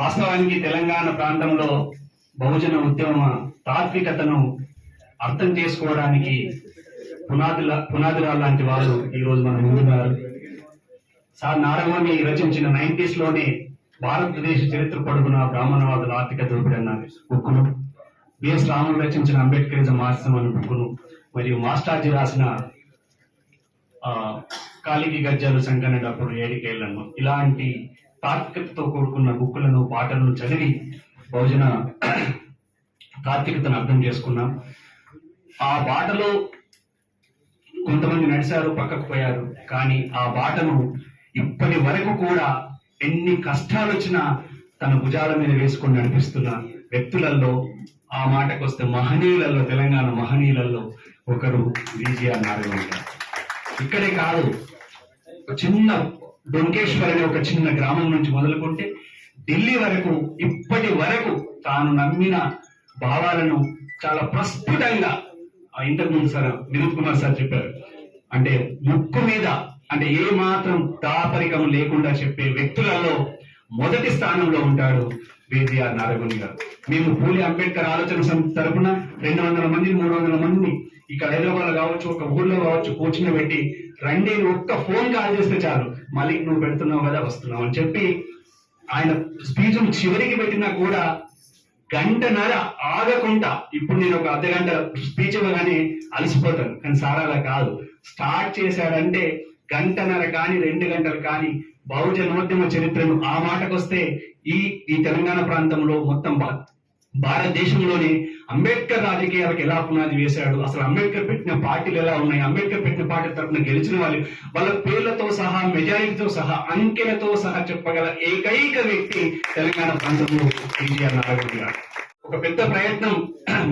వాస్తవానికి తెలంగాణ ప్రాంతంలో బహుజన ఉద్యమ తాత్వికతను అర్థం చేసుకోవడానికి పునాదిరాలు లాంటి వాళ్ళు ఈ రోజు మన ముందున్నారు. సార్ నారాయణ రచించిన 90s లోనే భారతదేశ చరిత్ర పొడుగున బ్రాహ్మణవాదుల ఆర్థిక దోపిడీ అన్న బుక్కును, బిఎస్ రాములు రచించిన అంబేద్కరిజం మార్క్సిజం అన్న బుక్కును, మరియు మాస్టార్జీ రాసిన కాలికి గజ్జాలు సంకనప్పుడు ఏడికేళ్లను, ఇలాంటి తాత్వికతతో కూడుకున్న బుక్కులను పాటలను చదివి బహుజన తాత్వికతను అర్థం చేసుకున్నాం. ఆ బాటలో కొంతమంది నడిచారు, పక్కకు పోయారు. కానీ ఆ బాటను ఇప్పటి వరకు కూడా ఎన్ని కష్టాలు వచ్చినా తన భుజాల మీద వేసుకొని నడిపిస్తున్న వ్యక్తులలో, ఆ మాటకు వస్తే మహనీయులలో, తెలంగాణ మహనీయులలో ఒకరు విజిఆర్ నారాయణ గారు. ఇక్కడే కాదు, చిన్న డొంకేశ్వర్ అనే ఒక చిన్న గ్రామం నుంచి మొదలుకుంటే ఢిల్లీ వరకు ఇప్పటి వరకు తాను నమ్మిన భావాలను చాలా ప్రస్ఫుటంగా, ఇంతకుముందు సార్ వినోద్ కుమార్ సార్ చెప్పారు, అంటే ముక్కు మీద, అంటే ఏ మాత్రం దాపరికం లేకుండా చెప్పే వ్యక్తులలో మొదటి స్థానంలో ఉంటాడు విజిఆర్ నారాయణ గారు. మేము పూలి అంబేద్కర్ ఆలోచన సమితి తరఫున 200 మంది 300 మందిని ఇక్కడ హైదరాబాద్ కావచ్చు, ఒక ఊర్లో కావచ్చు, కోచింగ్ పెట్టి రండి, ఒక్క ఫోన్ కాల్ చేస్తే చాలు, మళ్ళీ నువ్వు పెడుతున్నావు కదా, వస్తున్నావు అని చెప్పి ఆయన స్పీచ్ చివరికి పెట్టినా కూడా గంటన్నర ఆగకుండా, ఇప్పుడు నేను ఒక అర్ధగంట స్పీచ్ ఇవ్వగానే అలసిపోతాను, కానీ సార్ అలా కాదు. స్టార్ట్ చేశాడంటే గంటన్నర కానీ 2 గంటలు కానీ బహుజనోద్యమ చరిత్రను, ఆ మాటకొస్తే ఈ తెలంగాణ ప్రాంతంలో మొత్తం భారతదేశంలోనే అంబేద్కర్ రాజకీయాలకు ఎలా పునాది వేశాడు, అసలు అంబేద్కర్ పెట్టిన పార్టీలు ఎలా ఉన్నాయి, అంబేద్కర్ పెట్టిన పార్టీ తరఫున గెలిచిన వాళ్ళు వాళ్ళ పేర్లతో సహా, మెజారిటీతో సహా, అంకెలతో సహా చెప్పగల ఏకైక వ్యక్తి తెలంగాణ ప్రాంతంలో విజిఆర్ నారాయణ గారు. ఒక పెద్ద ప్రయత్నం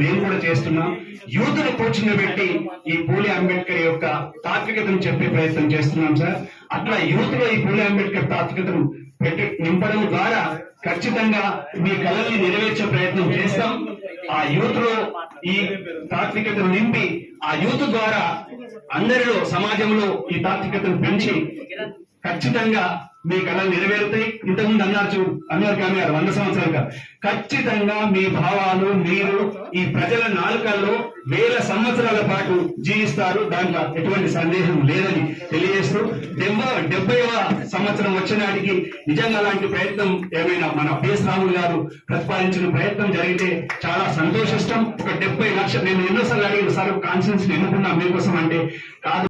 మేము కూడా చేస్తున్నాం. యూత్ను కూర్చుండబెట్టి ఈ పూలే అంబేద్కర్ యొక్క తాత్వికతను చెప్పే ప్రయత్నం చేస్తున్నాం సార్. అట్లా యూత్ లో ఈ పూలే అంబేద్కర్ తాత్వికతను నింపడం ద్వారా ఖచ్చితంగా మీ కళల్ని నెరవేర్చే ప్రయత్నం చేస్తాం. ఆ యూత్ లో ఈ తాత్వికతను నింపి, ఆ యూత్ ద్వారా అందరిలో, సమాజంలో ఈ తాత్వికతను పెంచి ఖచ్చితంగా మీ కళలు నెరవేరుతాయి. ఇంతకుముందు అన్నారు కానీ 100 సంవత్సరాలుగా ఖచ్చితంగా మీ భావాలు మీరు ఈ ప్రజల నాలుకల్లో 1000 సంవత్సరాల పాటు జీవిస్తారు, దాంట్లో ఎటువంటి సందేహం లేదని తెలియజేస్తూ 70వ సంవత్సరం వచ్చినాటికి నిజంగా అలాంటి ప్రయత్నం ఏమైనా మన బిఎస్ రాములు గారు ప్రతిపాదించిన ప్రయత్నం జరిగితే చాలా సంతోషిస్తాం. ఒక 70 లక్షలు, నేను ఎన్నోసార్లు అడిగిన సార్ కాన్ఫరెన్స్ ఎన్నుకున్నా మీకోసం అంటే, కాదు